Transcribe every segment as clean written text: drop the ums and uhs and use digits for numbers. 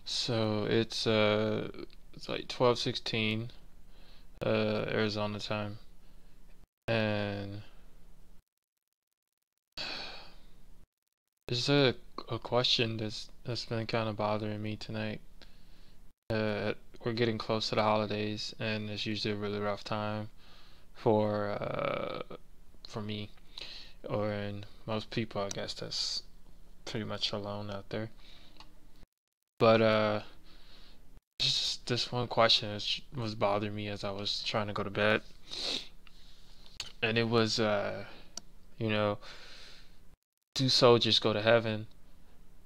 So it's like 12:16 Arizona time, and there's a question that's been kind of bothering me tonight. Uh, we're getting close to the holidays, and it's usually a really rough time for for me, or in most people, I guess that's pretty much alone out there. But just this one question was bothering me as I was trying to go to bed, and it was you know, do soldiers go to heaven?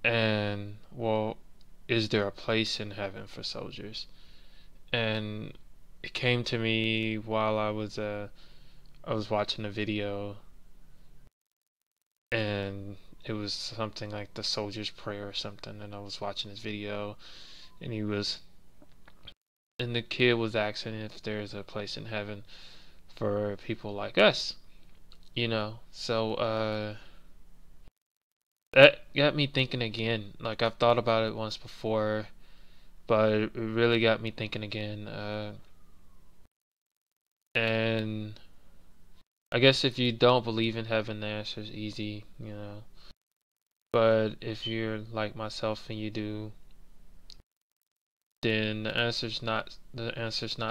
And well, is there a place in heaven for soldiers? And it came to me while I was watching a video, and it was something like the soldier's prayer or something, and I was watching this video, and the kid was asking if there's a place in heaven for people like us, So that got me thinking again. Like, I've thought about it once before, but it really got me thinking again. And I guess if you don't believe in heaven, the answer is easy. But if you're like myself and you do, then the answer's not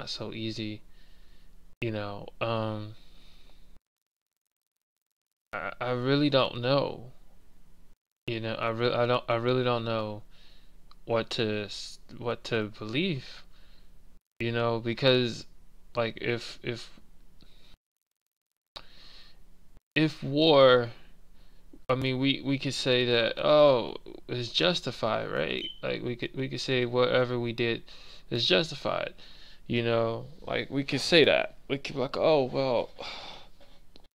so easy. You know, I really don't know. I really don't know what to believe. Because like if war, I mean, we could say that, oh, it's justified, right? Like we could say whatever we did is justified. Like we could say that. We could be like, oh well,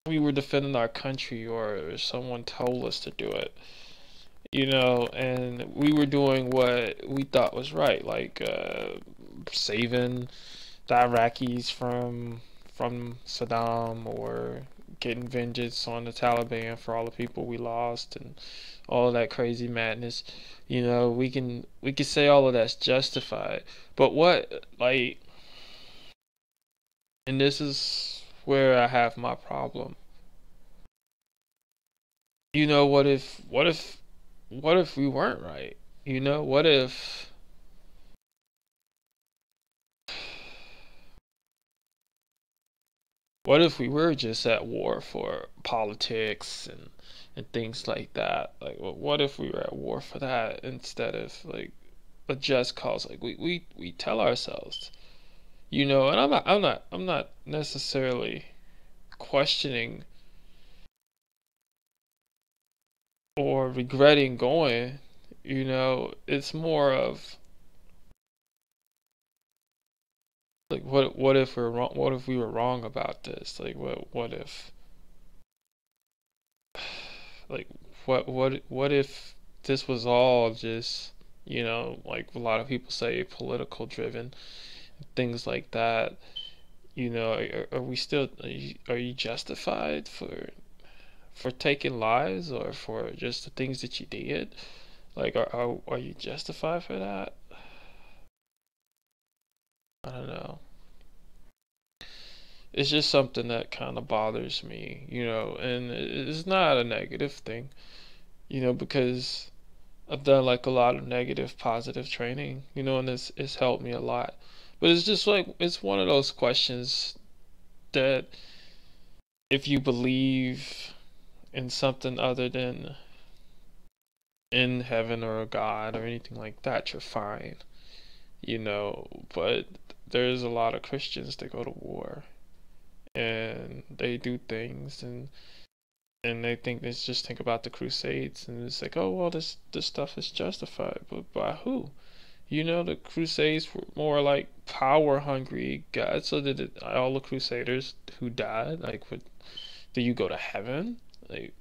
we were defending our country, or someone told us to do it. And we were doing what we thought was right, like saving the Iraqis from Saddam, or getting vengeance on the Taliban for all the people we lost, and all of that crazy madness. We can say all of that's justified, but what, like, and this is where I have my problem. What if we weren't right? What if we were just at war for politics and things like that? Like, what if we were at war for that instead of like a just cause? Like we tell ourselves, and I'm not necessarily questioning or regretting going. It's more of like, what if we're wrong? What if we were wrong about this? Like, what if, like, what if this was all just, like a lot of people say, political driven, things like that. Are we still, are you justified for taking lives, or for just the things that you did? Like, are you justified for that? I don't know. It's just something that kind of bothers me, and it's not a negative thing, because I've done like a lot of negative, positive training, and it's helped me a lot. But it's just like, it's one of those questions that if you believe in something other than in heaven or a God or anything like that, you're fine, But there's a lot of Christians that go to war, and they do things, and they just think about the Crusades, and it's like, oh well, this stuff is justified, but by who? The Crusades were more like power hungry guys. So did all the Crusaders who died, like, do you go to heaven? Like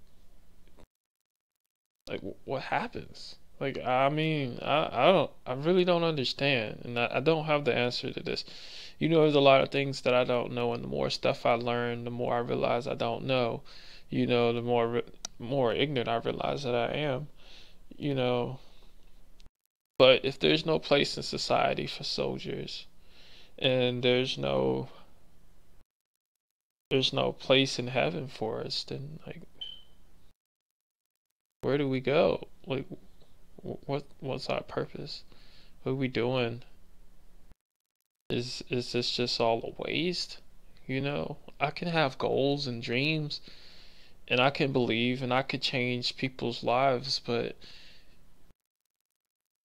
what happens? Like, I mean, I really don't understand, and I don't have the answer to this. There's a lot of things that I don't know, and the more stuff I learn, the more I realize I don't know. The more ignorant I realize that I am. You know, But if there's no place in society for soldiers, and there's no place in heaven for us, then like where do we go? Like what's our purpose? What are we doing? Is this just all a waste? I can have goals and dreams, and I can believe, and I could change people's lives, but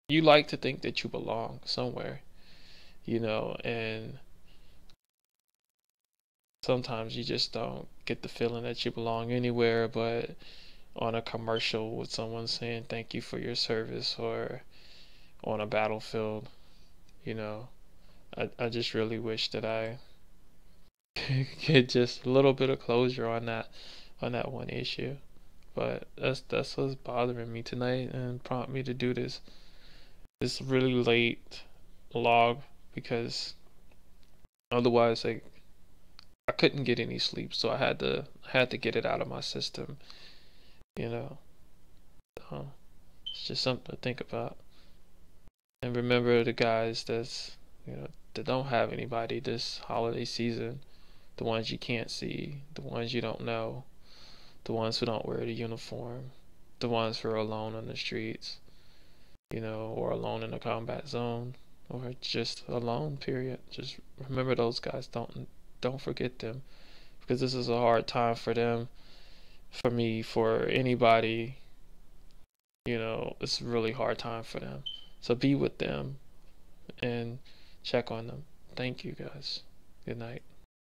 you like to think that you belong somewhere, and sometimes you just don't get the feeling that you belong anywhere but on a commercial with someone saying thank you for your service, or on a battlefield. You know, I just really wish that I get just a little bit of closure on that one issue. But that's what's bothering me tonight and prompt me to do this really late log, because otherwise I couldn't get any sleep, so I had to get it out of my system. You know, it's just something to think about. And remember the guys that don't have anybody this holiday season, the ones you can't see, the ones you don't know, the ones who don't wear the uniform, the ones who are alone on the streets, or alone in a combat zone, or just alone, period. Just remember those guys. Don't forget them, because this is a hard time for them, for me, for anybody. It's a really hard time for them. So be with them and check on them. Thank you guys. Good night.